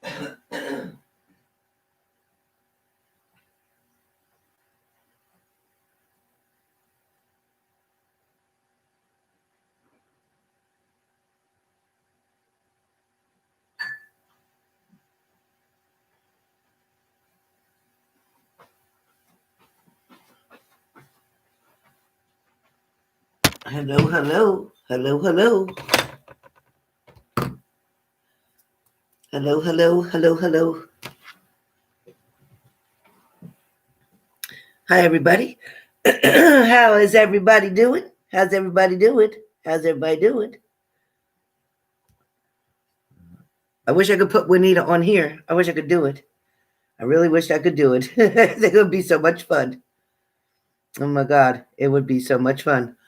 Hello, hello, hello, hello. Hello, hello, hello, hello. Hi, everybody. How is everybody doing? How's everybody doing? How's everybody doing? I wish I could put Juanita on here. I wish I could do it. I really wish I could do it. It would be so much fun. Oh my God, it would be so much fun.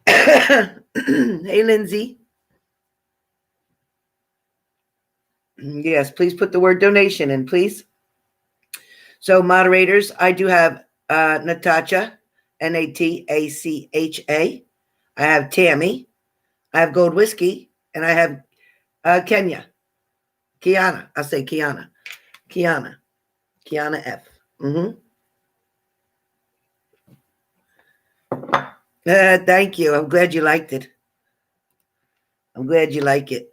Hey, Lindsay. Yes, please put the word donation in, please. So, moderators, I do have Natasha, Natacha. I have Tammy. I have Gold Whiskey. And I have Kiana. I'll say Kiana. Kiana F. Thank you. I'm glad you liked it. I'm glad you like it.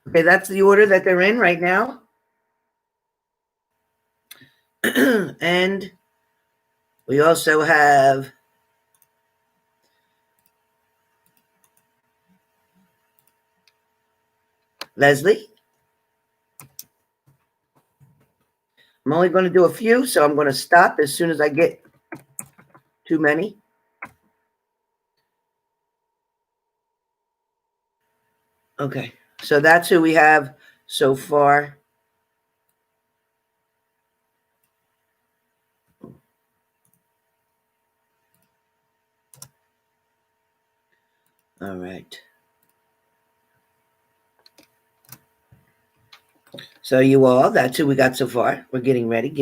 Okay, that's the order that they're in right now. And we also have Leslie. I'm only going to do a few, so I'm going to stop as soon as I get too many. Okay, so that's who we have so far. All right. So you all, that's who we got so far. We're getting ready. I'll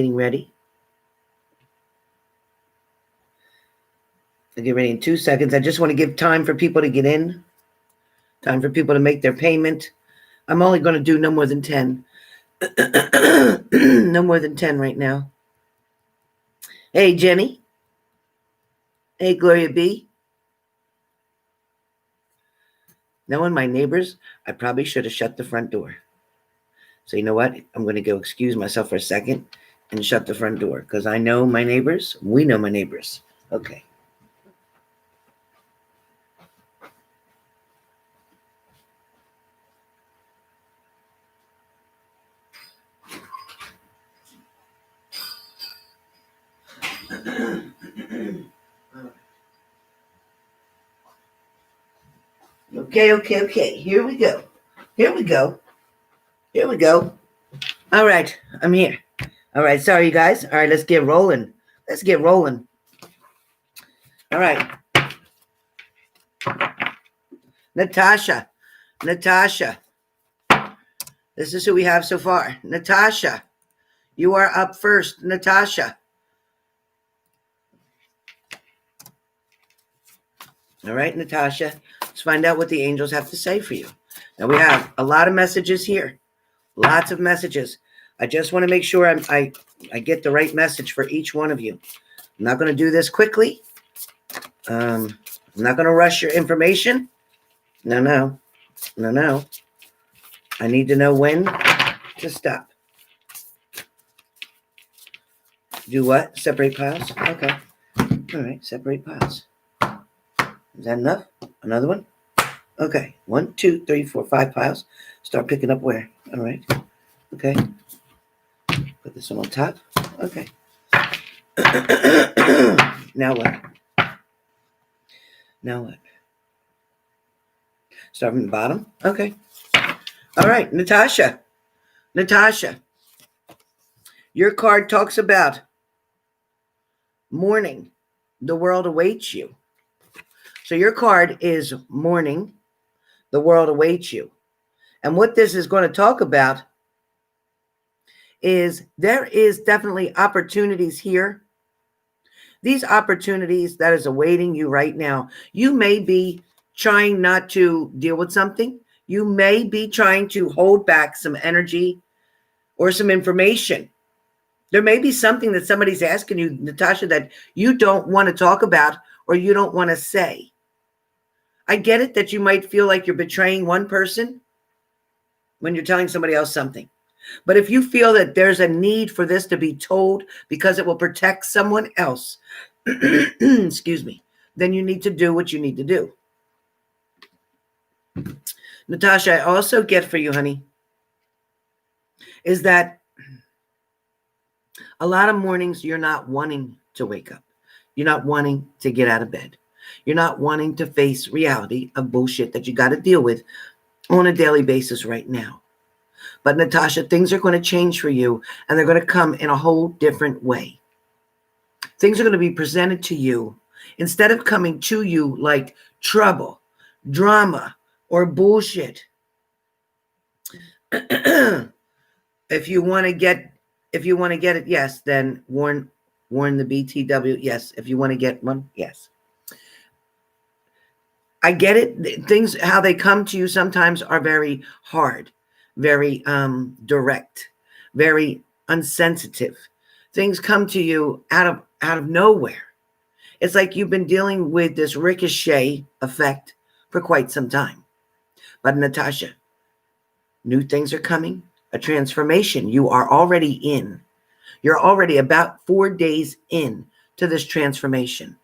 get ready in 2 seconds. I just want to give time for people to get in, time for people to make their payment. I'm only going to do no more than 10. No more than 10 right now. Hey, Jenny. Hey, Gloria B. Knowing my neighbors, I probably should have shut the front door. So you know what? I'm going to go excuse myself for a second and shut the front door because I know my neighbors. We know my neighbors. Okay. Okay. Here we go. All right. I'm here. All right. Sorry, you guys. All right. Let's get rolling. All right. Natasha. This is who we have so far. Natasha. You are up first. Natasha. All right, Natasha. Let's find out what the angels have to say for you. Now we have a lot of messages here. Lots of messages. I just want to make sure I get the right message for each one of you. I'm not going to do this quickly. I'm not going to rush your information. No. I need to know when to stop. Do what? Separate piles? Okay. All right, separate piles. Is that enough? Another one? Okay. 1, 2, 3, 4, 5 piles. Start picking up where? All right. Okay. Put this one on top. Okay. Now what? Start from the bottom? Okay. All right, Natasha. Your card talks about morning. The world awaits you. So your card is morning. The world awaits you. And what this is going to talk about is there is definitely opportunities here. These opportunities that is awaiting you right now. You may be trying not to deal with something. You may be trying to hold back some energy or some information. There may be something that somebody's asking you, Natasha, that you don't want to talk about or you don't want to say. I get it that you might feel like you're betraying one person when you're telling somebody else something. But if you feel that there's a need for this to be told because it will protect someone else, excuse me, then you need to do what you need to do. Natasha, I also get for you, honey, is that a lot of mornings you're not wanting to wake up. You're not wanting to get out of bed. You're not wanting to face reality of bullshit that you got to deal with on a daily basis right now. But Natasha, things are going to change for you, and they're going to come in a whole different way. Things are going to be presented to you instead of coming to you like trouble, drama, or bullshit. If you want to get it, yes, then warn the BTW. Yes, if you want to get one, yes. I get it. Things, how they come to you sometimes are very hard, very direct, very unsensitive. Things come to you out of nowhere. It's like you've been dealing with this ricochet effect for quite some time. But Natasha, new things are coming, a transformation you are already in. You're already about 4 days in to this transformation.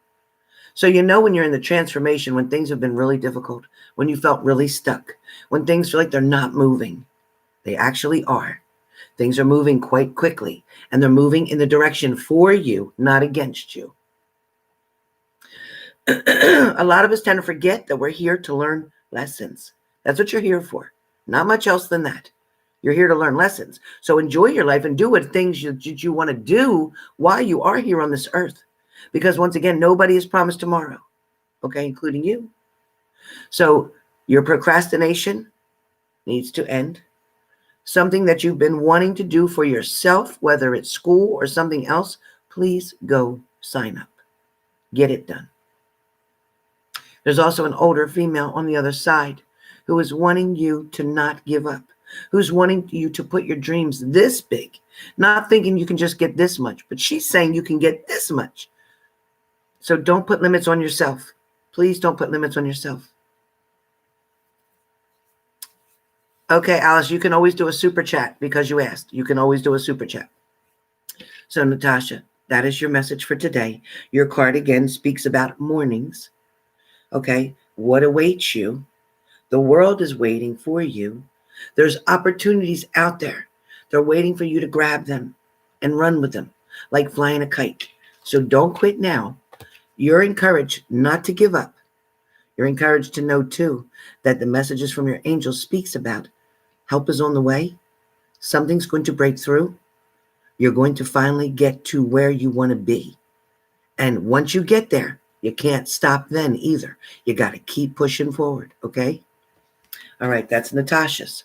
So you know when you're in the transformation, when things have been really difficult, when you felt really stuck, when things feel like they're not moving, they actually are. Things are moving quite quickly, and they're moving in the direction for you, not against you. A lot of us tend to forget that we're here to learn lessons. That's what you're here for. Not much else than that. You're here to learn lessons. So enjoy your life and do what things you want to do while you are here on this earth. Because once again, nobody is promised tomorrow, okay, including you. So your procrastination needs to end. Something that you've been wanting to do for yourself, whether it's school or something else, please go sign up. Get it done. There's also an older female on the other side who is wanting you to not give up, who's wanting you to put your dreams this big, not thinking you can just get this much, but she's saying you can get this much. So don't put limits on yourself. Please don't put limits on yourself. Okay, Alice, you can always do a super chat because you asked. You can always do a super chat. So, Natasha, that is your message for today. Your card again speaks about mornings. Okay, what awaits you? The world is waiting for you. There's opportunities out there. They're waiting for you to grab them and run with them like flying a kite. So don't quit now. You're encouraged not to give up. You're encouraged to know, too, that the messages from your angels speaks about help is on the way. Something's going to break through. You're going to finally get to where you want to be. And once you get there, you can't stop then either. You got to keep pushing forward, okay? All right, that's Natasha's.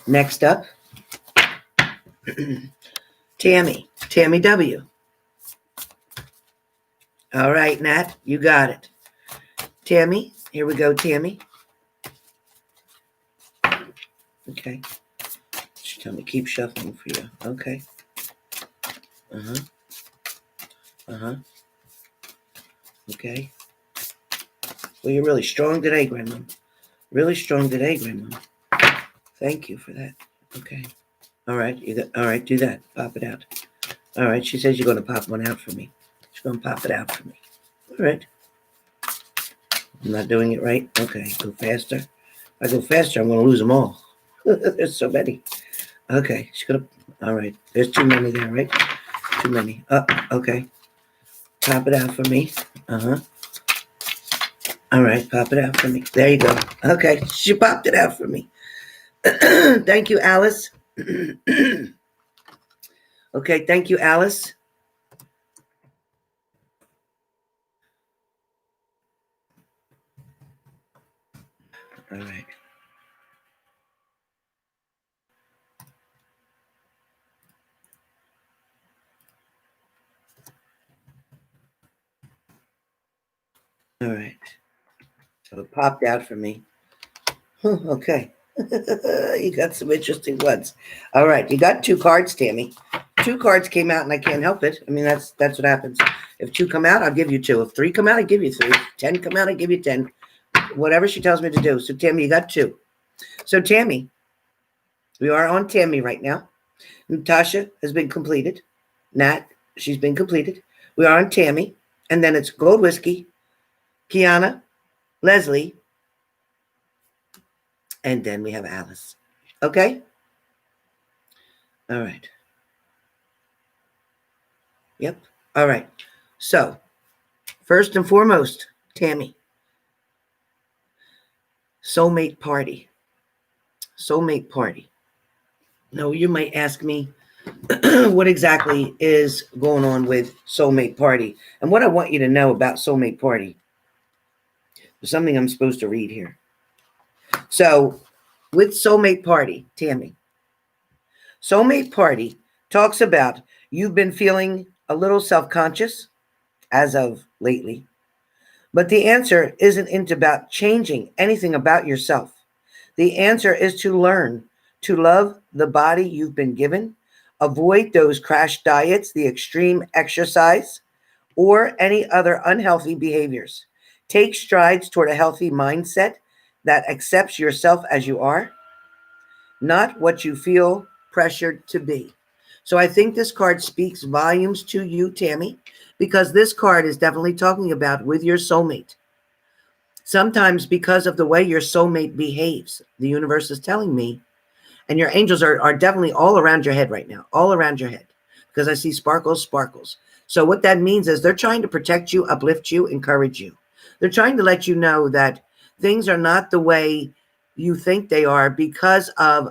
Next up, Tammy W. All right, Nat, you got it. Tammy, here we go, Tammy. Okay. She told me keep shuffling for you. Okay. Okay. Well, you're really strong today, Grandma. Really strong today, Grandma. Thank you for that. Okay. All right. All right, do that. Pop it out. All right. She says you're going to pop one out for me. She's going to pop it out for me. All right. I'm not doing it right. Okay. Go faster. If I go faster, I'm going to lose them all. There's so many. Okay. She's going to. All right. There's too many there, right? Too many. Okay. Pop it out for me. All right. Pop it out for me. There you go. Okay. She popped it out for me. Thank you, Alice. Okay. Thank you, Alice. All right. All right. So it popped out for me. Okay. You got some interesting ones. All right. You got 2 cards, Tammy. 2 cards came out and I can't help it. I mean, that's what happens. If 2 come out, I'll give you 2. If 3 come out, I give you 3. 10 come out, I give you 10. Whatever she tells me to do. So Tammy, you got 2. So Tammy, we are on Tammy right now. Natasha has been completed. Nat, she's been completed. We are on Tammy. And then it's Gold Whiskey, Kiana, Leslie, and then we have Alice. Okay? All right. Yep. All right. So, first and foremost, Tammy. Soulmate party. Soulmate party. Now, you might ask me, what exactly is going on with soulmate party? And what I want you to know about soulmate party is something I'm supposed to read here. So, with soulmate party, Tammy, soulmate party talks about you've been feeling a little self-conscious as of lately, but the answer isn't about changing anything about yourself. The answer is to learn to love the body you've been given, avoid those crash diets, the extreme exercise, or any other unhealthy behaviors. Take strides toward a healthy mindset that accepts yourself as you are, not what you feel pressured to be. So I think this card speaks volumes to you, Tammy, because this card is definitely talking about with your soulmate. Sometimes because of the way your soulmate behaves, the universe is telling me, and your angels are definitely all around your head right now, all around your head, because I see sparkles, sparkles. So what that means is they're trying to protect you, uplift you, encourage you. They're trying to let you know that things are not the way you think they are because of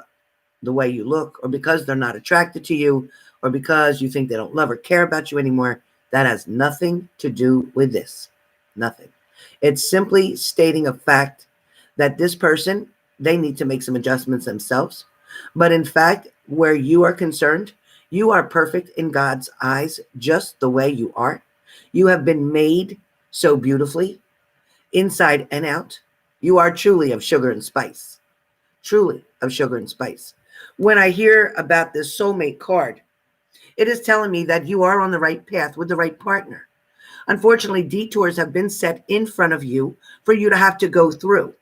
the way you look, or because they're not attracted to you, or because you think they don't love or care about you anymore. That has nothing to do with this. Nothing. It's simply stating a fact that this person, they need to make some adjustments themselves. But in fact, where you are concerned, you are perfect in God's eyes, just the way you are. You have been made so beautifully, inside and out. You are truly of sugar and spice. Truly of sugar and spice. When I hear about this soulmate card, it is telling me that you are on the right path with the right partner. Unfortunately, detours have been set in front of you for you to have to go through.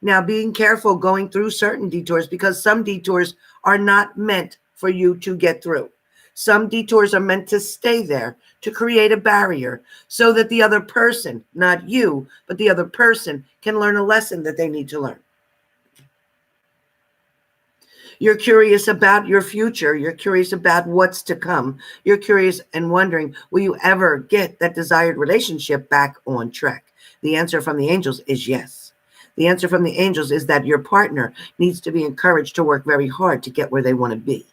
Now, being careful going through certain detours, because some detours are not meant for you to get through. Some detours are meant to stay there, to create a barrier so that the other person, not you, but the other person can learn a lesson that they need to learn. You're curious about your future. You're curious about what's to come. You're curious and wondering, will you ever get that desired relationship back on track? The answer from the angels is yes. The answer from the angels is that your partner needs to be encouraged to work very hard to get where they want to be.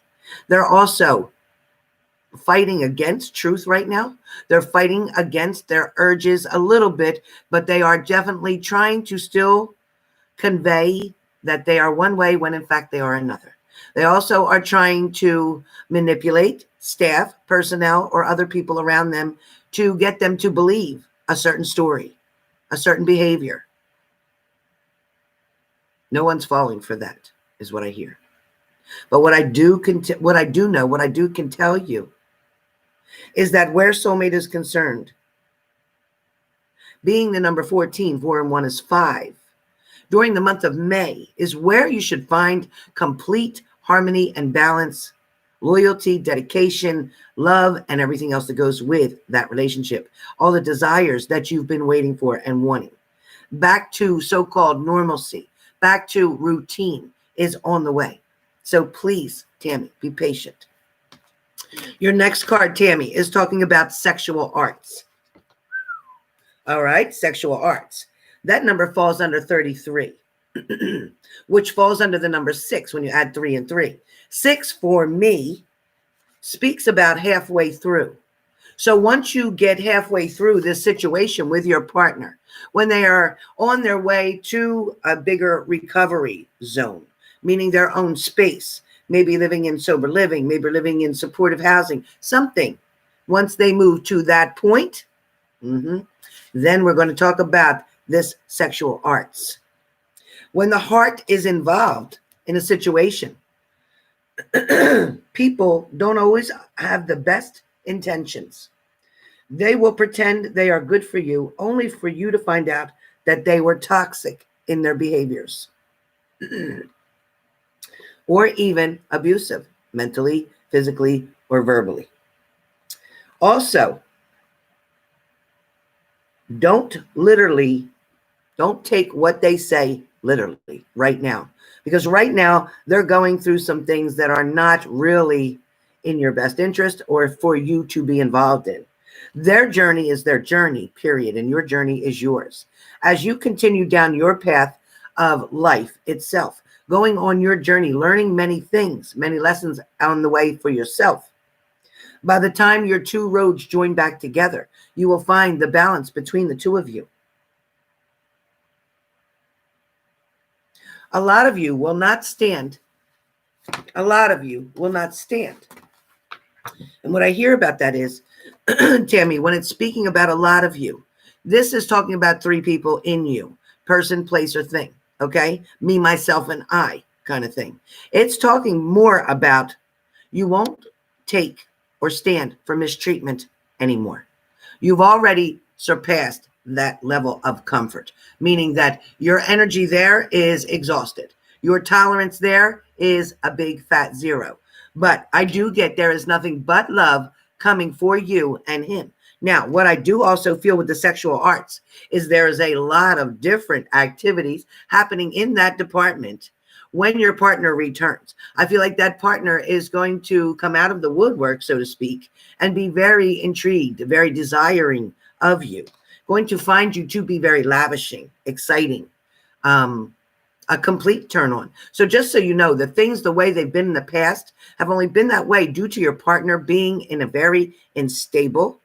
They're also fighting against truth right now. They're fighting against their urges a little bit, but they are definitely trying to still convey that they are one way when in fact they are another. They also are trying to manipulate staff, personnel, or other people around them to get them to believe a certain story, a certain behavior. No one's falling for that, is what I hear. But what I do can tell you is that where soulmate is concerned, being the number 14, 4 and 1 is 5, during the month of May is where you should find complete harmony and balance, loyalty, dedication, love, and everything else that goes with that relationship. All the desires that you've been waiting for and wanting. Back to so-called normalcy, back to routine is on the way. So please, Tammy, be patient. Your next card, Tammy, is talking about sexual arts. All right, sexual arts. That number falls under 33, which falls under the number 6 when you add 3 and 3. 6 for me speaks about halfway through. So once you get halfway through this situation with your partner, when they are on their way to a bigger recovery zone, meaning their own space, maybe living in sober living, maybe living in supportive housing, something, once they move to that point, Then we're going to talk about this sexual arts. When the heart is involved in a situation, people don't always have the best intentions. They will pretend they are good for you only for you to find out that they were toxic in their behaviors or even abusive, mentally, physically, or verbally. Also, don't take what they say literally right now, because right now they're going through some things that are not really in your best interest or for you to be involved in. Their journey is their journey, period, and your journey is yours. As you continue down your path of life itself, going on your journey, learning many things, many lessons on the way for yourself, by the time your two roads join back together, you will find the balance between the two of you. A lot of you will not stand. A lot of you will not stand. And what I hear about that is, Tammy, when it's speaking about a lot of you, this is talking about three people in you, person, place, or thing. Okay? Me, myself, and I kind of thing. It's talking more about you won't take or stand for mistreatment anymore. You've already surpassed that level of comfort, meaning that your energy there is exhausted. Your tolerance there is a big fat zero. But I do get there is nothing but love coming for you and him. Now, what I do also feel with the sexual arts is there is a lot of different activities happening in that department when your partner returns. I feel like that partner is going to come out of the woodwork, so to speak, and be very intrigued, very desiring of you, going to find you to be very lavishing, exciting, a complete turn on. So just so you know, the things, the way they've been in the past have only been that way due to your partner being in a very unstable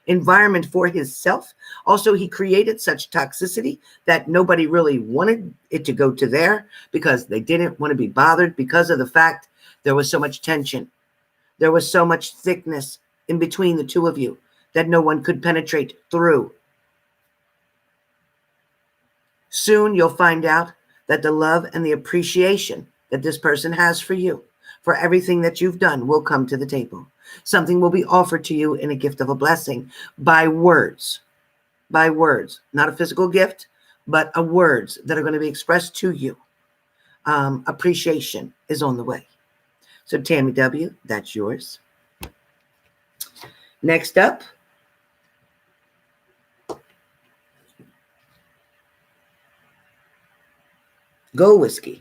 environment for himself. Also, he created such toxicity that nobody really wanted it to go to there because they didn't want to be bothered because of the fact there was so much tension. There was so much thickness in between the two of you that no one could penetrate through. Soon you'll find out that the love and the appreciation that this person has for you, for everything that you've done, will come to the table. Something will be offered to you in a gift of a blessing by words, not a physical gift, but a words that are going to be expressed to you. Appreciation is on the way. So Tammy W, that's yours. Next up, Go Whiskey.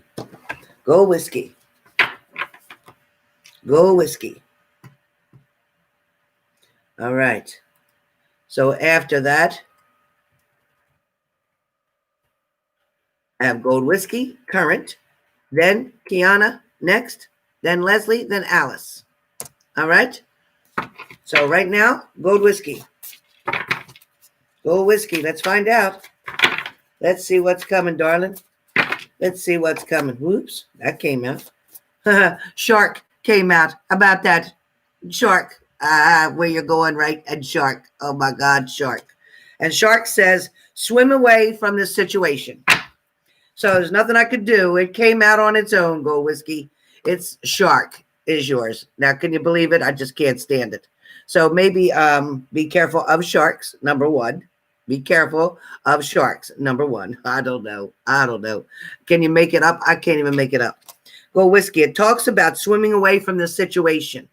Go Whiskey. Go Whiskey. All right. So after that, I have Gold Whiskey, current, then Kiana next, then Leslie, then Alice. All right. So right now, Gold Whiskey. Gold Whiskey. Let's find out. Let's see what's coming, darling. Let's see what's coming. Whoops, that came out. Shark came out. How about that? Shark. Where you're going, right? And shark. Oh my God, shark. And shark says, swim away from this situation. So there's nothing I could do. It came out on its own, Gold Whiskey. It's shark is yours. Now, can you believe it? I just can't stand it. So maybe be careful of sharks, number one. Be careful of sharks, number one. I don't know. Can you make it up? I can't even make it up. Go Whiskey. It talks about swimming away from the situation.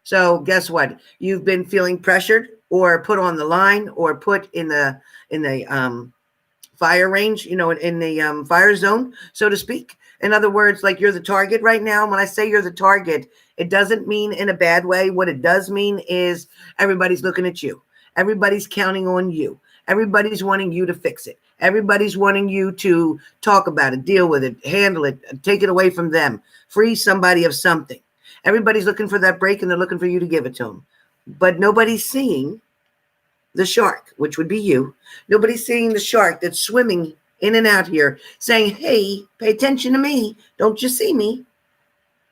So guess what? You've been feeling pressured or put on the line or put in the fire range, in the fire zone, so to speak. In other words, like you're the target right now. When I say you're the target, it doesn't mean in a bad way. What it does mean is everybody's looking at you. Everybody's counting on you. Everybody's wanting you to fix it. Everybody's wanting you to talk about it, deal with it, handle it, take it away from them, free somebody of something. Everybody's looking for that break and they're looking for you to give it to them. But nobody's seeing the shark, which would be you. Nobody's seeing the shark that's swimming in and out here saying, hey, pay attention to me. Don't you see me?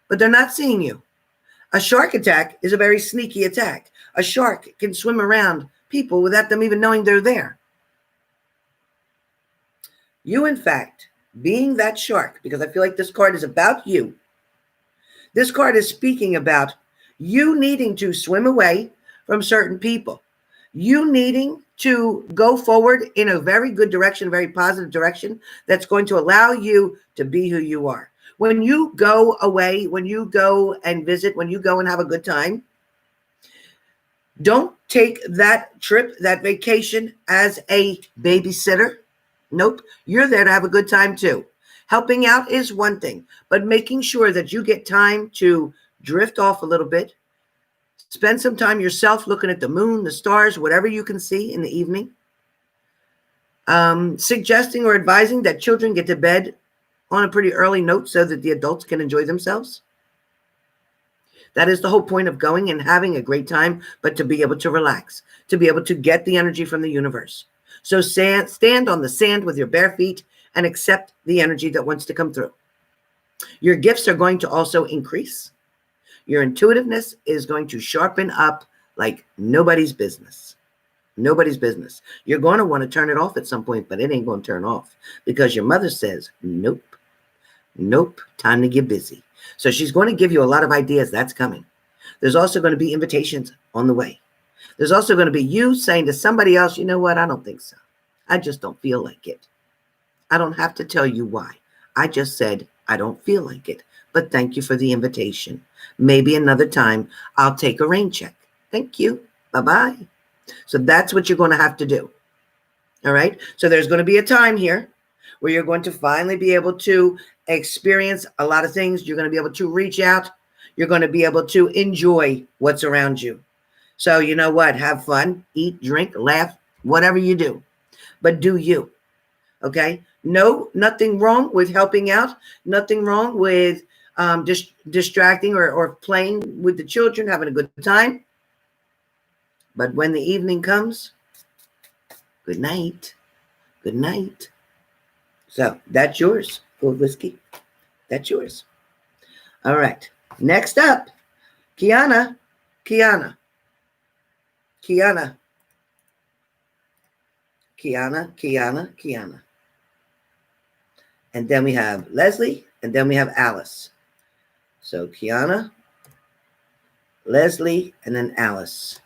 But they're not seeing you. A shark attack is a very sneaky attack. A shark can swim around people without them even knowing they're there. You, in fact, being that shark, because I feel like this card is about you. This card is speaking about you needing to swim away from certain people. You needing to go forward in a very good direction, very positive direction that's going to allow you to be who you are. When you go away, when you go and visit, when you go and have a good time, don't take that trip, that vacation as a babysitter. Nope. You're there to have a good time too. Helping out is one thing, but making sure that you get time to drift off a little bit, spend some time yourself looking at the moon, the stars, whatever you can see in the evening. Suggesting or advising that children get to bed on a pretty early note so that the adults can enjoy themselves. That is the whole point of going and having a great time, but to be able to relax, to be able to get the energy from the universe. So stand on the sand with your bare feet and accept the energy that wants to come through. Your gifts are going to also increase. Your intuitiveness is going to sharpen up like nobody's business. Nobody's business. You're going to want to turn it off at some point, but it ain't going to turn off because your mother says, nope, nope, time to get busy. So she's going to give you a lot of ideas. That's coming. There's also going to be invitations on the way. There's also going to be you saying to somebody else, you know what? I don't think so. I just don't feel like it. I don't have to tell you why. I just said, I don't feel like it, but thank you for the invitation. Maybe another time I'll take a rain check. Thank you. Bye-bye. So that's what you're going to have to do. All right. So there's going to be a time here where you're going to finally be able to experience a lot of things. You're going to be able to reach out. You're going to be able to enjoy what's around you. So you know what? Have fun, eat, drink, laugh, whatever you do. But do you. Okay? No, nothing wrong with helping out. Nothing wrong with just distracting or playing with the children, having a good time. But when the evening comes, good night. Good night. So that's yours, Gold Whiskey. That's yours. All right. Next up, Kiana. Kiana. Kiana. Kiana, Kiana, Kiana. And then we have Leslie, and then we have Alice. So Kiana, Leslie, and then Alice.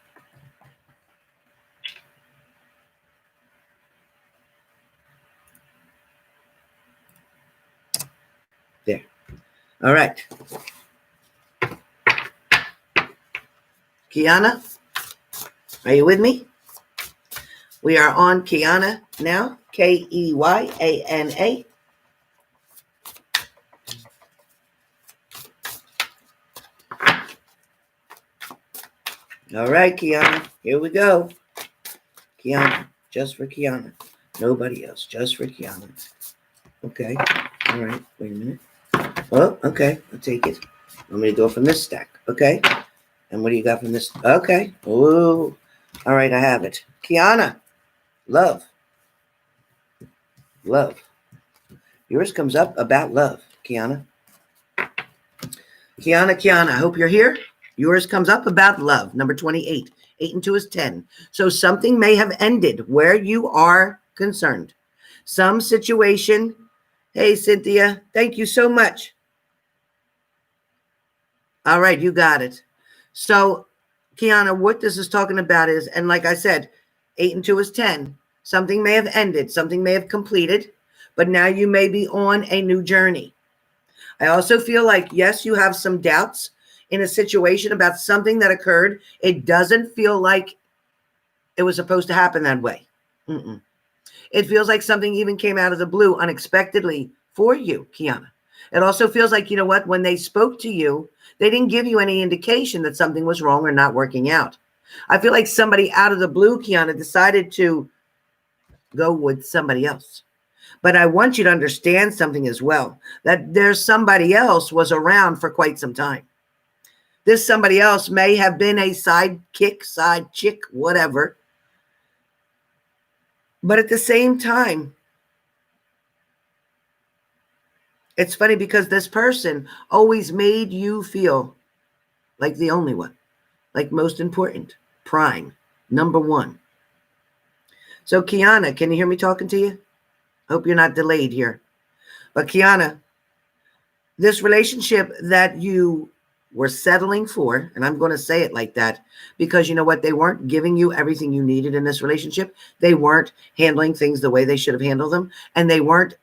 There. All right. Kiana, are you with me? We are on Kiana now. Keyaana. All right, Kiana. Here we go. Kiana. Just for Kiana. Nobody else. Just for Kiana. Okay. All right. Wait a minute. Oh, okay. I'll take it. Want me to go from this stack. Okay. And what do you got from this? Okay. Ooh. All right. I have it. Kiana. Love. Love. Yours comes up about love, Kiana. Kiana, I hope you're here. Yours comes up about love, number 28. 8 and 2 is 10. So something may have ended where you are concerned. Some situation. Hey, Cynthia, thank you so much. All right, you got it. So, Kiana, what this is talking about is, and like I said, 8 and 2 is 10. Something may have ended. Something may have completed. But now you may be on a new journey. I also feel like, yes, you have some doubts in a situation about something that occurred. It doesn't feel like it was supposed to happen that way. It feels like something even came out of the blue unexpectedly for you, Kiana. It also feels like, you know what, when they spoke to you, they didn't give you any indication that something was wrong or not working out. I feel like somebody out of the blue, Kiana, decided to go with somebody else. But I want you to understand something as well, that there's somebody else was around for quite some time. This somebody else may have been a sidekick, side chick, whatever. But at the same time, it's funny because this person always made you feel like the only one, like most important, prime, number one. So Kiana, can you hear me talking to you? Hope you're not delayed here. But Kiana, this relationship that you were settling for, and I'm going to say it like that, because you know what? They weren't giving you everything you needed in this relationship. They weren't handling things the way they should have handled them. And they weren't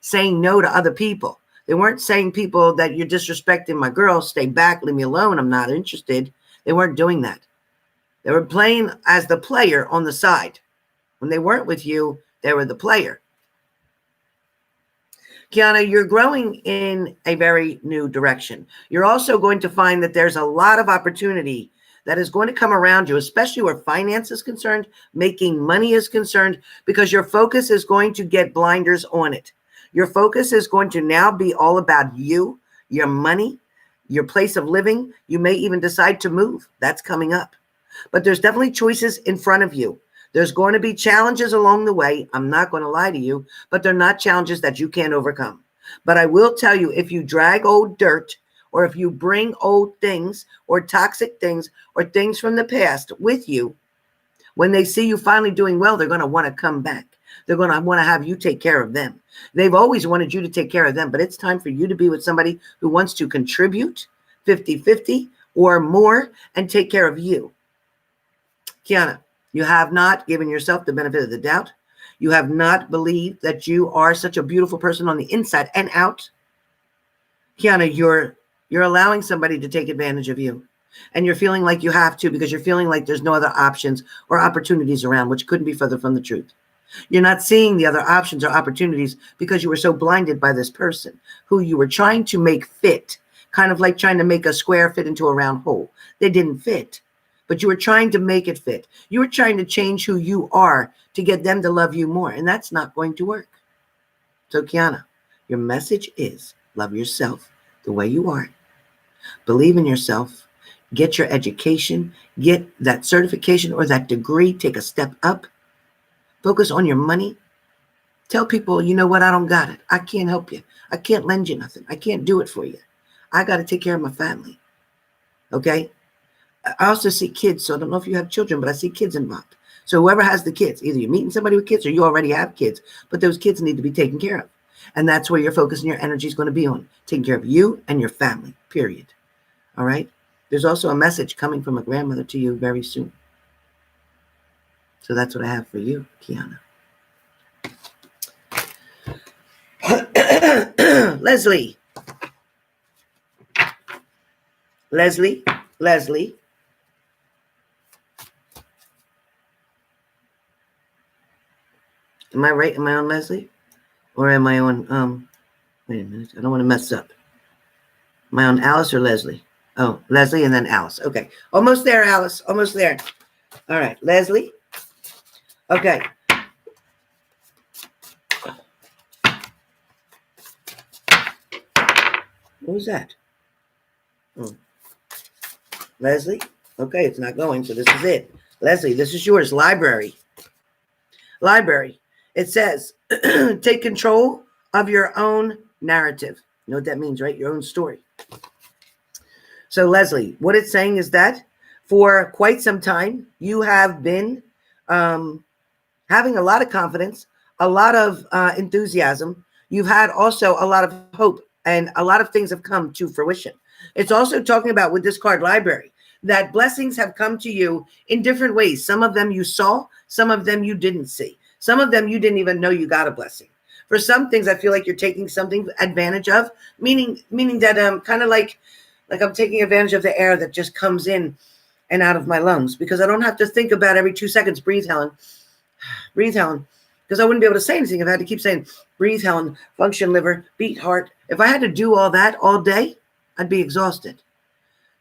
saying no to other people. They weren't saying people that you're disrespecting my girl, stay back, leave me alone, I'm not interested. They weren't doing that. They were playing as the player on the side. When they weren't with you, they were the player. Kiana, you're growing in a very new direction. You're also going to find that there's a lot of opportunity that is going to come around you, especially where finance is concerned, making money is concerned, because your focus is going to get blinders on it. Your focus is going to now be all about you, your money, your place of living. You may even decide to move. That's coming up. But there's definitely choices in front of you. There's going to be challenges along the way. I'm not going to lie to you, but they're not challenges that you can't overcome. But I will tell you, if you drag old dirt, or if you bring old things or toxic things or things from the past with you, when they see you finally doing well, they're going to want to come back. They're going to want to have you take care of them. They've always wanted you to take care of them, but it's time for you to be with somebody who wants to contribute 50-50 or more and take care of you. Kiana, you have not given yourself the benefit of the doubt. You have not believed that you are such a beautiful person on the inside and out. Kiana, you're allowing somebody to take advantage of you. And you're feeling like you have to, because you're feeling like there's no other options or opportunities around, which couldn't be further from the truth. You're not seeing the other options or opportunities because you were so blinded by this person who you were trying to make fit, kind of like trying to make a square fit into a round hole. They didn't fit, but you were trying to make it fit. You were trying to change who you are to get them to love you more, and that's not going to work. So Kiana, your message is love yourself the way you are. Believe in yourself. Get your education. Get that certification or that degree. Take a step up. Focus on your money. Tell people, you know what? I don't got it. I can't help you. I can't lend you nothing. I can't do it for you. I got to take care of my family. Okay? I also see kids. So I don't know if you have children, but I see kids involved. So whoever has the kids, either you're meeting somebody with kids or you already have kids, but those kids need to be taken care of. And that's where your focus and your energy is going to be on. Taking care of you and your family, period. All right? There's also a message coming from a grandmother to you very soon. So that's what I have for you, Kiana. Leslie. Am I right? Am I on Leslie? Or am I on, wait a minute. I don't want to mess up. Am I on Alice or Leslie? Oh, Leslie and then Alice. Okay. Almost there, Alice. Almost there. All right. Leslie. Okay. What was that? Oh. Leslie? Okay, it's not going, so this is it. Leslie, this is yours. Library. It says, take control of your own narrative. You know what that means, right? Your own story. So, Leslie, what it's saying is that for quite some time, you have been having a lot of confidence, a lot of enthusiasm. You've had also a lot of hope, and a lot of things have come to fruition. It's also talking about, with this card, library, that blessings have come to you in different ways. Some of them you saw, some of them you didn't see. Some of them you didn't even know you got a blessing. For some things, I feel like you're taking something advantage of, meaning that kind of like I'm taking advantage of the air that just comes in and out of my lungs, because I don't have to think about every 2 seconds, breathe, Helen. Breathe, Helen. Because I wouldn't be able to say anything if I had to keep saying, breathe, Helen, function, liver, beat, heart. If I had to do all that all day, I'd be exhausted.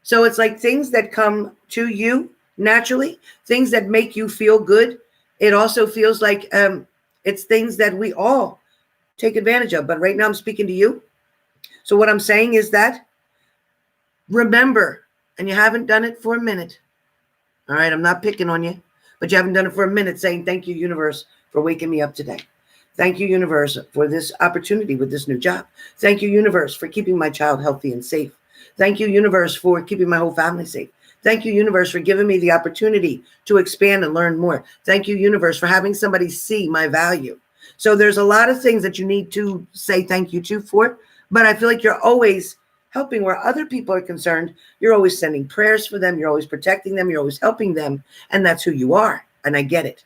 So it's like things that come to you naturally, things that make you feel good. It also feels like it's things that we all take advantage of. But right now I'm speaking to you. So what I'm saying is that remember, and you haven't done it for a minute. All right, I'm not picking on you, but you haven't done it for a minute, saying thank you, universe, for waking me up today. Thank you, universe, for this opportunity with this new job. Thank you, universe, for keeping my child healthy and safe. Thank you, universe, for keeping my whole family safe. Thank you, universe, for giving me the opportunity to expand and learn more. Thank you, universe, for having somebody see my value. So there's a lot of things that you need to say thank you to for, but I feel like you're always helping where other people are concerned. You're always sending prayers for them. You're always protecting them. You're always helping them. And that's who you are. And I get it.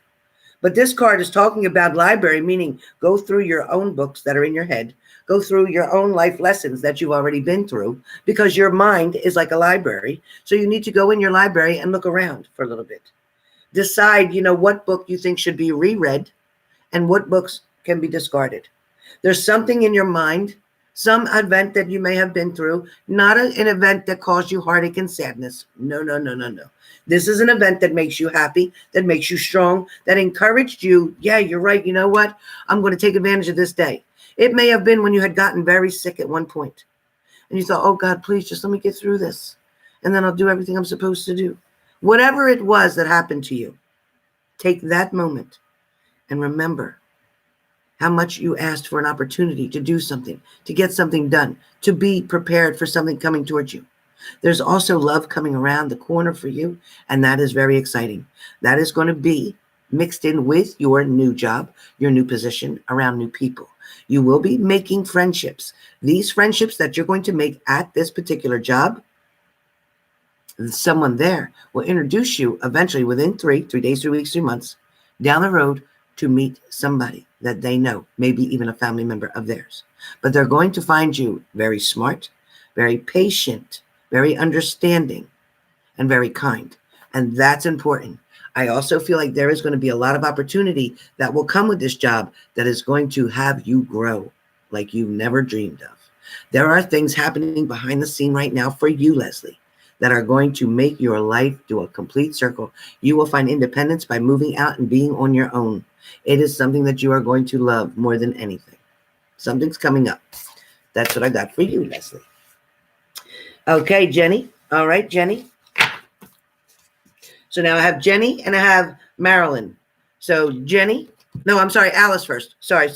But this card is talking about library, meaning go through your own books that are in your head. Go through your own life lessons that you've already been through, because your mind is like a library. So you need to go in your library and look around for a little bit. Decide, what book you think should be reread and what books can be discarded. There's something in your mind, some event that you may have been through, not an event that caused you heartache and sadness. No, no, no, no, no. This is an event that makes you happy, that makes you strong, that encouraged you. Yeah, you're right. You know what? I'm going to take advantage of this day. It may have been when you had gotten very sick at one point and you thought, oh God, please just let me get through this. And then I'll do everything I'm supposed to do. Whatever it was that happened to you, take that moment and remember how much you asked for an opportunity to do something, to get something done, to be prepared for something coming towards you. There's also love coming around the corner for you, and that is very exciting. That is going to be mixed in with your new job, your new position, around new people. You will be making friendships. These friendships that you're going to make at this particular job, someone there will introduce you eventually within 3 days, 3 weeks, 3 months, down the road to meet somebody that they know, maybe even a family member of theirs. But they're going to find you very smart, very patient, very understanding, and very kind. And that's important. I also feel like there is going to be a lot of opportunity that will come with this job that is going to have you grow like you never dreamed of. There are things happening behind the scene right now for you, Leslie, that are going to make your life do a complete circle. You will find independence by moving out and being on your own. It is something that you are going to love more than anything. Something's coming up. That's what I got for you, Leslie. Okay, Jenny. All right, Jenny. So now I have Jenny and I have Marilyn. So Jenny, no, I'm sorry, Alice first. Sorry.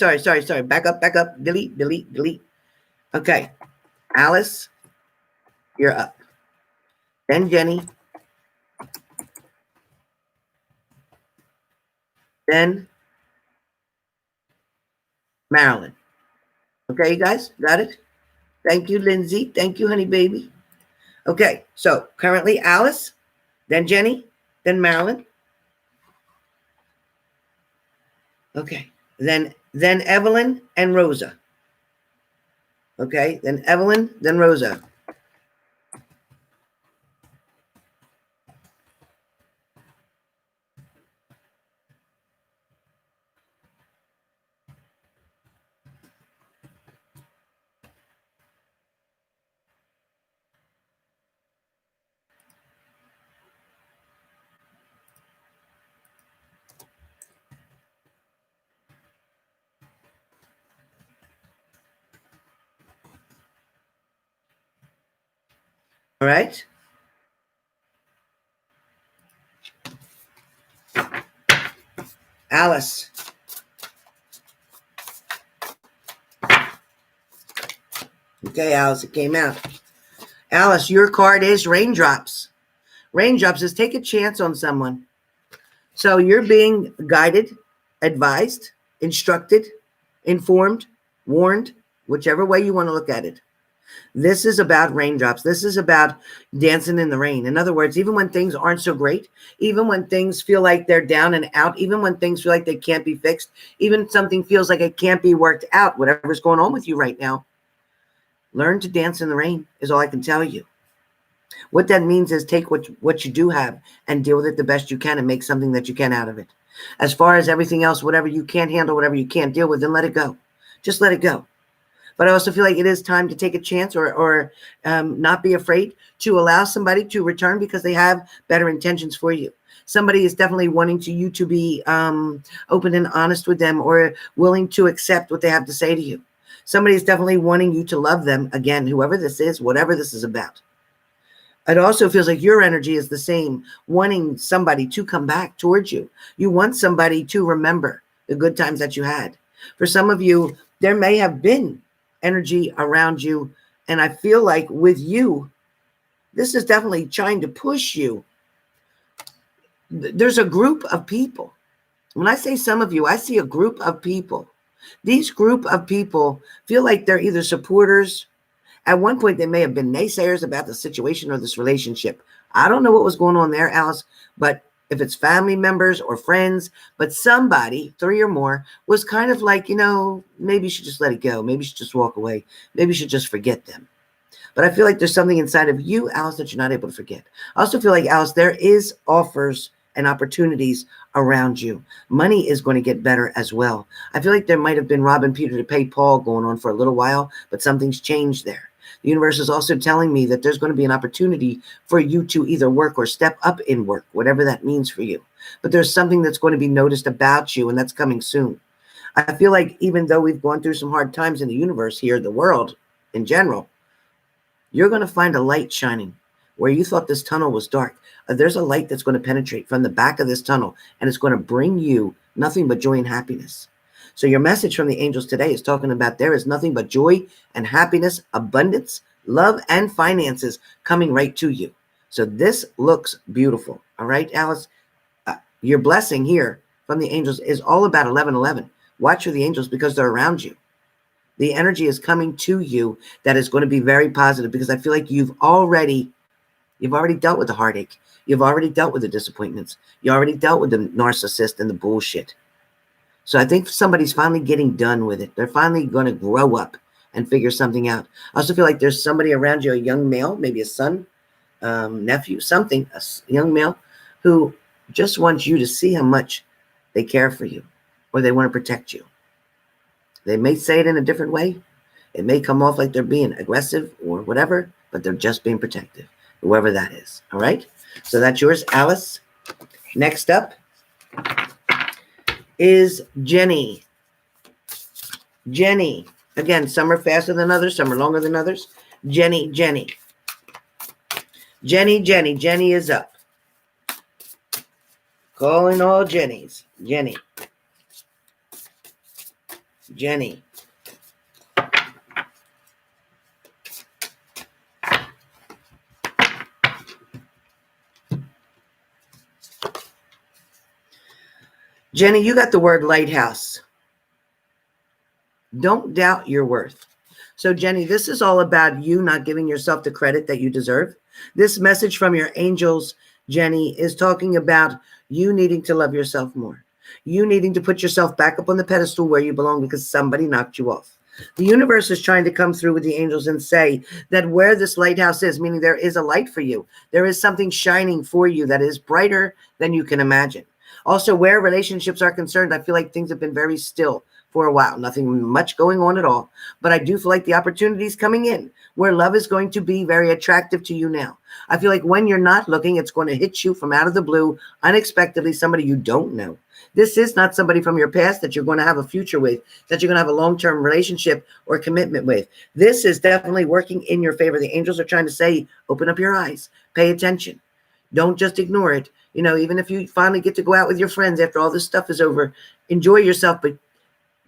Back up. Delete. Okay, Alice, you're up. Then Jenny. Then Marilyn. Okay, you guys, got it? Thank you, Lindsay. Thank you, honey baby. Okay, so currently Alice, then Jenny, then Marilyn. Okay, then Evelyn and Rosa. Okay, then Evelyn, then Rosa. All right. Alice. Okay, Alice, it came out. Alice, your card is raindrops. Raindrops is take a chance on someone. So you're being guided, advised, instructed, informed, warned, whichever way you want to look at it. This is about raindrops. This is about dancing in the rain. In other words, even when things aren't so great, even when things feel like they're down and out, even when things feel like they can't be fixed, even something feels like it can't be worked out, whatever's going on with you right now, learn to dance in the rain is all I can tell you. What that means is take what you do have and deal with it the best you can and make something that you can out of it. As far as everything else, whatever you can't handle, whatever you can't deal with, then let it go. Just let it go. But I also feel like it is time to take a chance or not be afraid to allow somebody to return because they have better intentions for you. Somebody is definitely wanting you to be open and honest with them or willing to accept what they have to say to you. Somebody is definitely wanting you to love them. Again, whoever this is, whatever this is about. It also feels like your energy is the same, wanting somebody to come back towards you. You want somebody to remember the good times that you had. For some of you, there may have been energy around you. And I feel like with you, This is definitely trying to push you. There's a group of people. When I say some of you, I see a group of people. These group of people feel like they're either supporters. At one point, they may have been naysayers about the situation or this relationship. I don't know what was going on there, Alice, but if it's family members or friends, but somebody, 3 or more, was kind of like, maybe you should just let it go. Maybe you should just walk away. Maybe you should just forget them. But I feel like there's something inside of you, Alice, that you're not able to forget. I also feel like, Alice, there is offers and opportunities around you. Money is going to get better as well. I feel like there might have been robbing Peter to pay Paul going on for a little while, but something's changed there. The universe is also telling me that there's going to be an opportunity for you to either work or step up in work, whatever that means for you. But there's something that's going to be noticed about you, and that's coming soon. I feel like even though we've gone through some hard times in the universe here, the world in general, you're going to find a light shining where you thought this tunnel was dark. There's a light that's going to penetrate from the back of this tunnel, and it's going to bring you nothing but joy and happiness. So your message from the angels today is talking about there is nothing but joy and happiness, abundance, love, and finances coming right to you. So this looks beautiful. All right, Alice? Your blessing here from the angels is all about 1111. Watch for the angels because they're around you. The energy is coming to you that is going to be very positive, because I feel like you've already dealt with the heartache. You've already dealt with the disappointments. You already dealt with the narcissist and the bullshit. So I think somebody's finally getting done with it. They're finally going to grow up and figure something out. I also feel like there's somebody around you, a young male, maybe a son, nephew, something, a young male who just wants you to see how much they care for you or they want to protect you. They may say it in a different way. It may come off like they're being aggressive or whatever, but they're just being protective, whoever that is. All right? So that's yours, Alice. Next up is Jenny. Jenny. Again, some are faster than others. Some are longer than others. Jenny. Jenny is up. Calling all Jennies. Jenny. Jenny, you got the word lighthouse. Don't doubt your worth. So, Jenny, this is all about you not giving yourself the credit that you deserve. This message from your angels, Jenny, is talking about you needing to love yourself more. You needing to put yourself back up on the pedestal where you belong because somebody knocked you off. The universe is trying to come through with the angels and say that where this lighthouse is, meaning there is a light for you. There is something shining for you that is brighter than you can imagine. Also, where relationships are concerned, I feel like things have been very still for a while. Nothing much going on at all. But I do feel like the opportunities coming in where love is going to be very attractive to you now. I feel like when you're not looking, it's going to hit you from out of the blue, unexpectedly, somebody you don't know. This is not somebody from your past that you're going to have a future with, that you're going to have a long-term relationship or commitment with. This is definitely working in your favor. The angels are trying to say, open up your eyes, pay attention. Don't just ignore it. Even if you finally get to go out with your friends after all this stuff is over, enjoy yourself, but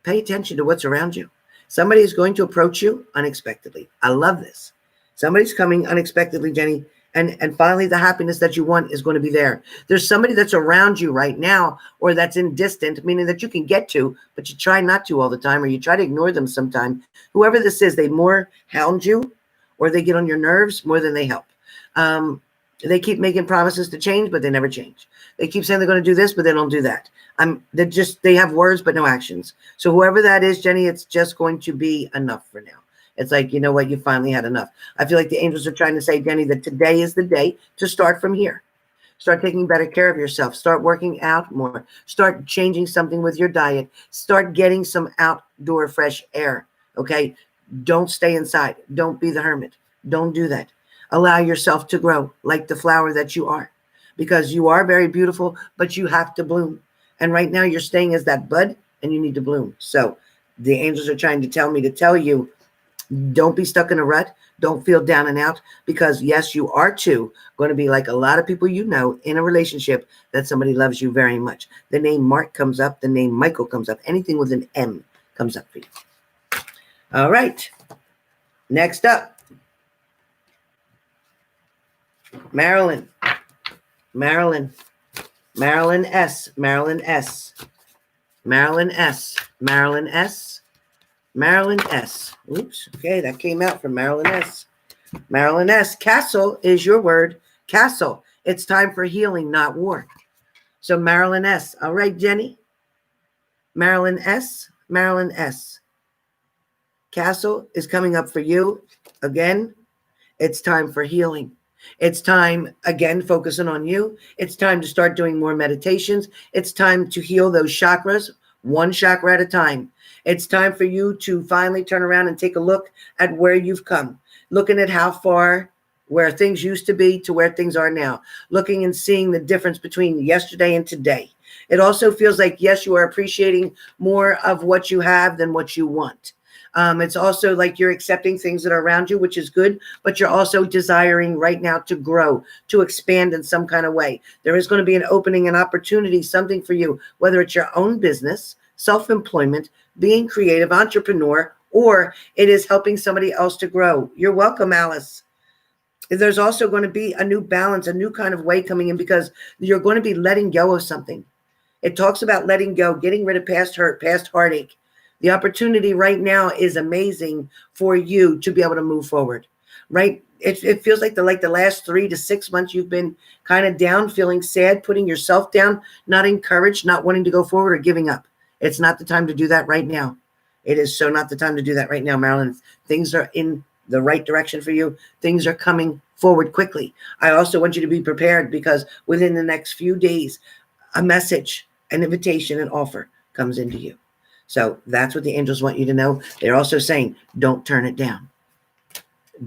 pay attention to what's around you. Somebody is going to approach you unexpectedly. I love this. Somebody's coming unexpectedly, Jenny, and finally the happiness that you want is going to be there. There's somebody that's around you right now, or that's in distant, meaning that you can get to, but you try not to all the time, or you try to ignore them sometime. Whoever this is, they more hound you, or they get on your nerves more than they help. They keep making promises to change, but they never change. They keep saying they're going to do this, but they don't do that. They have words, but no actions. So whoever that is, Jenny, it's just going to be enough for now. It's like, you know what? You finally had enough. I feel like the angels are trying to say, Jenny, that today is the day to start from here. Start taking better care of yourself. Start working out more. Start changing something with your diet. Start getting some outdoor fresh air. Okay? Don't stay inside. Don't be the hermit. Don't do that. Allow yourself to grow like the flower that you are, because you are very beautiful, but you have to bloom. And right now you're staying as that bud and you need to bloom. So the angels are trying to tell me to tell you, don't be stuck in a rut. Don't feel down and out, because yes, you are too going to be like a lot of people in a relationship that somebody loves you very much. The name Mark comes up. The name Michael comes up. Anything with an M comes up for you. All right. Next up. Marilyn, Marilyn, Marilyn S, Marilyn S, Marilyn S, Marilyn S, Marilyn S. Oops, okay, that came out from Marilyn S. Marilyn S. Castle is your word. Castle. It's time for healing, not war. So Marilyn S. All right, Jenny. Marilyn S. Marilyn S. Castle is coming up for you. Again, it's time for healing. It's time, again, focusing on you. It's time to start doing more meditations. It's time to heal those chakras, one chakra at a time. It's time for you to finally turn around and take a look at where you've come, looking at how far, where things used to be to where things are now, looking and seeing the difference between yesterday and today. It also feels like, yes, you are appreciating more of what you have than what you want. It's also like you're accepting things that are around you, which is good, but you're also desiring right now to grow, to expand in some kind of way. There is going to be an opening, an opportunity, something for you, whether it's your own business, self-employment, being creative, entrepreneur, or it is helping somebody else to grow. You're welcome, Alice. There's also going to be a new balance, a new kind of way coming in because you're going to be letting go of something. It talks about letting go, getting rid of past hurt, past heartache. The opportunity right now is amazing for you to be able to move forward, right? It feels like the last 3 to 6 months you've been kind of down, feeling sad, putting yourself down, not encouraged, not wanting to go forward or giving up. It's not the time to do that right now. It is so not the time to do that right now, Marilyn. Things are in the right direction for you. Things are coming forward quickly. I also want you to be prepared because within the next few days, a message, an invitation, an offer comes into you. So that's what the angels want you to know. They're also saying, don't turn it down.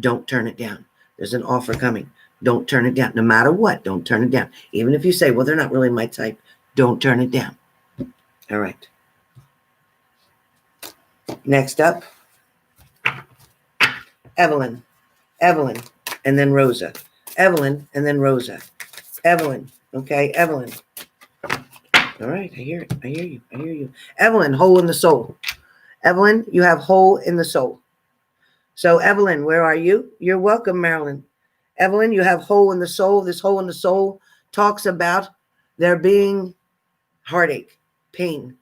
Don't turn it down. There's an offer coming. Don't turn it down. No matter what, don't turn it down. Even if you say, well, they're not really my type, don't turn it down. All right. Next up, Evelyn, Evelyn, and then Rosa. Evelyn, and then Rosa. Evelyn, okay, Evelyn. All right, I hear it. I hear you. I hear you. Evelyn, hole in the soul. Evelyn, you have hole in the soul. So, Evelyn, where are you? You're welcome, Marilyn. Evelyn, you have hole in the soul. This hole in the soul talks about there being heartache, pain.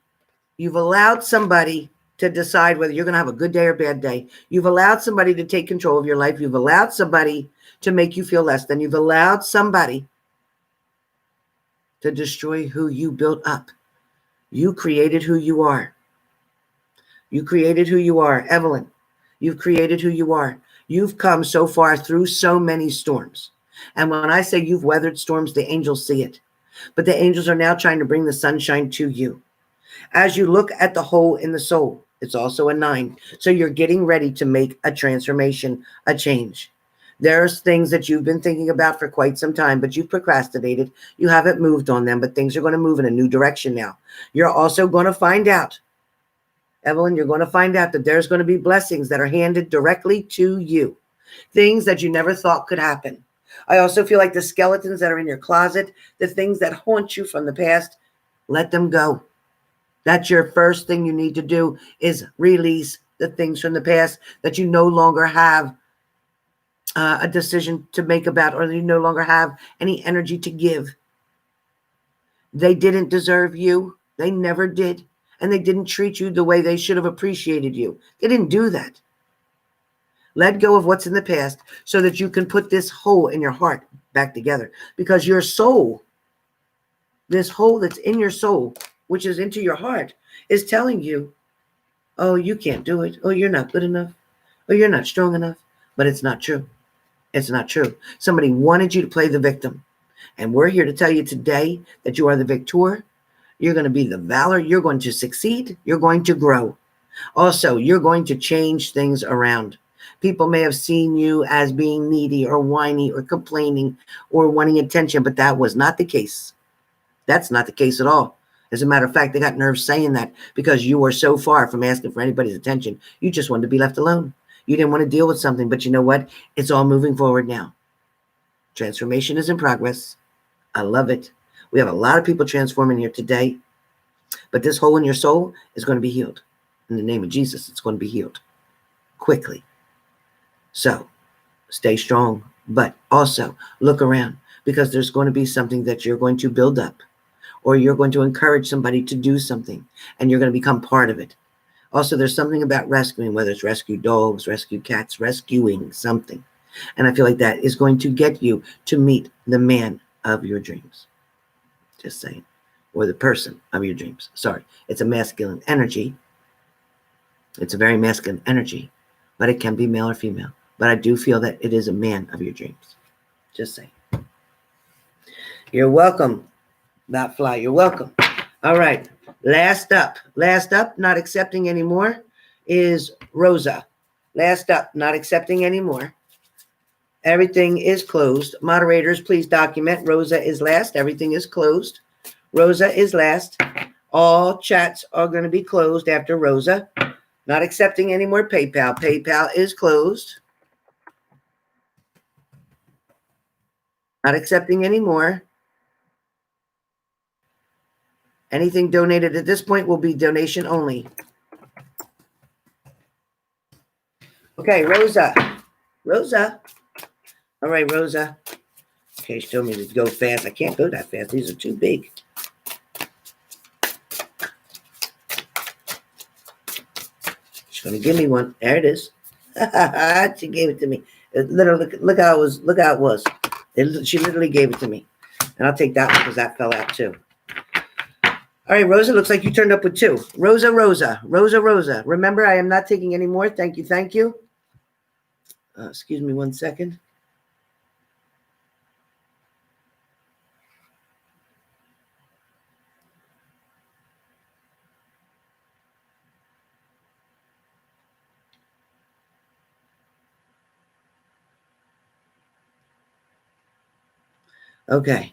You've allowed somebody to decide whether you're going to have a good day or bad day. You've allowed somebody to take control of your life. You've allowed somebody to make you feel less than. You've allowed somebody to destroy who you built up. You created who you are. You created who you are. Evelyn, you've created who you are. You've come so far through so many storms. And when I say you've weathered storms, the angels see it. But the angels are now trying to bring the sunshine to you. As you look at the hole in the soul, it's also a 9. So you're getting ready to make a transformation, a change. There's things that you've been thinking about for quite some time, but you've procrastinated. You haven't moved on them, but things are going to move in a new direction now. You're also going to find out, Evelyn, you're going to find out that there's going to be blessings that are handed directly to you. Things that you never thought could happen. I also feel like the skeletons that are in your closet, the things that haunt you from the past, let them go. That's your first thing you need to do is release the things from the past that you no longer have a decision to make about, or you no longer have any energy to give. They didn't deserve you. They never did. And they didn't treat you the way they should have appreciated you. They didn't do that. Let go of what's in the past so that you can put this hole in your heart back together. Because your soul, this hole that's in your soul, which is into your heart, is telling you, oh, you can't do it. Oh, you're not good enough. Oh, you're not strong enough. But it's not true. It's not true. Somebody wanted you to play the victim. And we're here to tell you today that you are the victor. You're going to be the valor. You're going to succeed. You're going to grow. Also, you're going to change things around. People may have seen you as being needy or whiny or complaining or wanting attention, but that was not the case. That's not the case at all. As a matter of fact, they got nerves saying that because you were so far from asking for anybody's attention. You just wanted to be left alone. You didn't want to deal with something, but you know what? It's all moving forward now. Transformation is in progress. I love it. We have a lot of people transforming here today, but this hole in your soul is going to be healed. In the name of Jesus, it's going to be healed quickly. So stay strong. But also look around, because there's going to be something that you're going to build up, or you're going to encourage somebody to do something, and you're going to become part of it. Also, there's something about rescuing, whether it's rescue dogs, rescue cats, rescuing something. And I feel like that is going to get you to meet the man of your dreams. Just saying. Or the person of your dreams. Sorry. It's a masculine energy. It's a very masculine energy, but it can be male or female. But I do feel that it is a man of your dreams. Just saying. You're welcome. Not fly. You're welcome. All right. Last up, not accepting anymore, is Rosa. Last up, not accepting anymore. Everything is closed. Moderators, please document. Rosa is last. Everything is closed. Rosa is last. All chats are going to be closed after Rosa. Not accepting any more PayPal. PayPal is closed. Not accepting any more. Anything donated at this point will be donation only. Okay, Rosa. Rosa. All right, Rosa. Okay, she told me to go fast. I can't go that fast. These are too big. She's going to give me one. There it is. She gave it to me. Look how it was. She literally gave it to me. And I'll take that one because that fell out too. All right, Rosa, looks like you turned up with 2. Rosa. Remember, I am not taking any more. Thank you. Excuse me 1 second. Okay.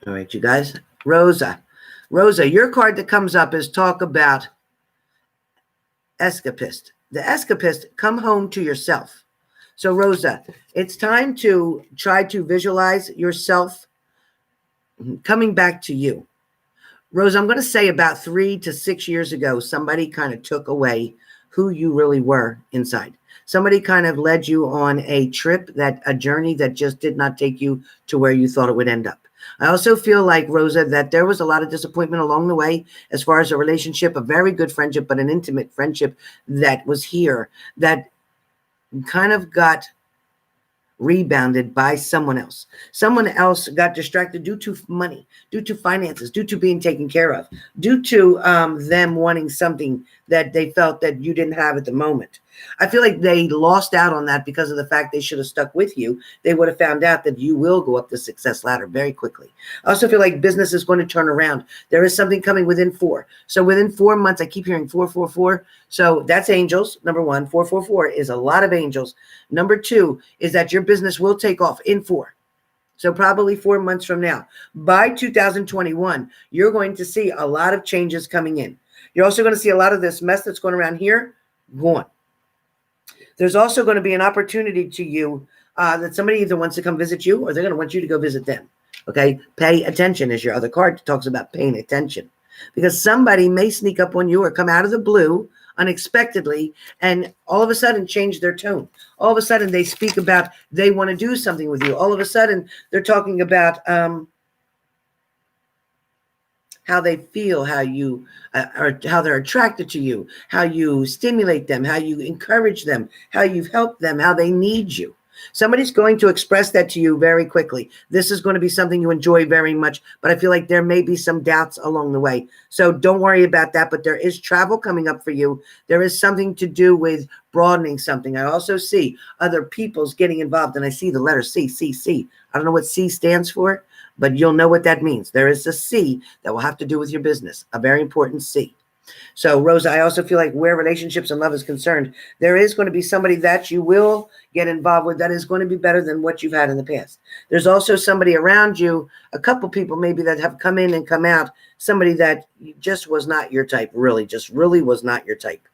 All right, you guys. Rosa, your card that comes up is talk about escapist. The escapist, come home to yourself. So, Rosa, it's time to try to visualize yourself coming back to you. Rosa, I'm going to say about 3 to 6 years ago, somebody kind of took away who you really were inside. Somebody kind of led you on a journey that just did not take you to where you thought it would end up. I also feel like, Rosa, that there was a lot of disappointment along the way as far as a relationship, a very good friendship, but an intimate friendship that was here that kind of got rebounded by someone else. Someone else got distracted due to money, due to finances, due to being taken care of, due to them wanting something that they felt that you didn't have at the moment. I feel like they lost out on that because of the fact they should have stuck with you. They would have found out that you will go up the success ladder very quickly. I also feel like business is going to turn around. There is something coming within 4. So within 4 months, I keep hearing 444. So that's angels. Number 1, 444 is a lot of angels. Number 2 is that your business will take off in 4. So probably 4 months from now. By 2021, you're going to see a lot of changes coming in. You're also going to see a lot of this mess that's going around here gone. There's also going to be an opportunity to you that somebody either wants to come visit you or they're going to want you to go visit them. Okay? Pay attention is your other card that talks about paying attention. Because somebody may sneak up on you or come out of the blue unexpectedly and all of a sudden change their tone. All of a sudden they speak about they want to do something with you. All of a sudden they're talking about how they feel, how you how they're attracted to you, how you stimulate them, how you encourage them, how you've helped them, how they need you. Somebody's going to express that to you very quickly. This is going to be something you enjoy very much, but I feel like there may be some doubts along the way. So don't worry about that, but there is travel coming up for you. There is something to do with broadening something. I also see other people's getting involved, and I see the letter C, C, C. I don't know what C stands for, but you'll know what that means. There is a C that will have to do with your business, a very important C. So, Rosa, I also feel like where relationships and love is concerned, there is going to be somebody that you will get involved with that is going to be better than what you've had in the past. There's also somebody around you, a couple people maybe that have come in and come out, somebody that just was not your type, really was not your type.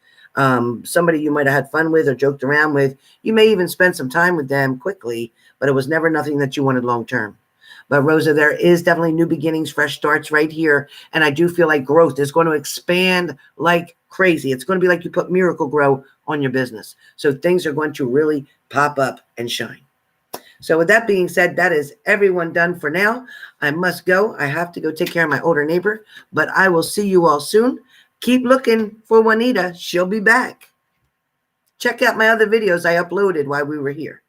Somebody you might have had fun with or joked around with. You may even spend some time with them quickly, but it was never nothing that you wanted long term. But Rosa, there is definitely new beginnings, fresh starts right here. And I do feel like growth is going to expand like crazy. It's going to be like you put Miracle Grow on your business. So things are going to really pop up and shine. So with that being said, that is everyone done for now. I must go. I have to go take care of my older neighbor, but I will see you all soon. Keep looking for Juanita. She'll be back. Check out my other videos I uploaded while we were here.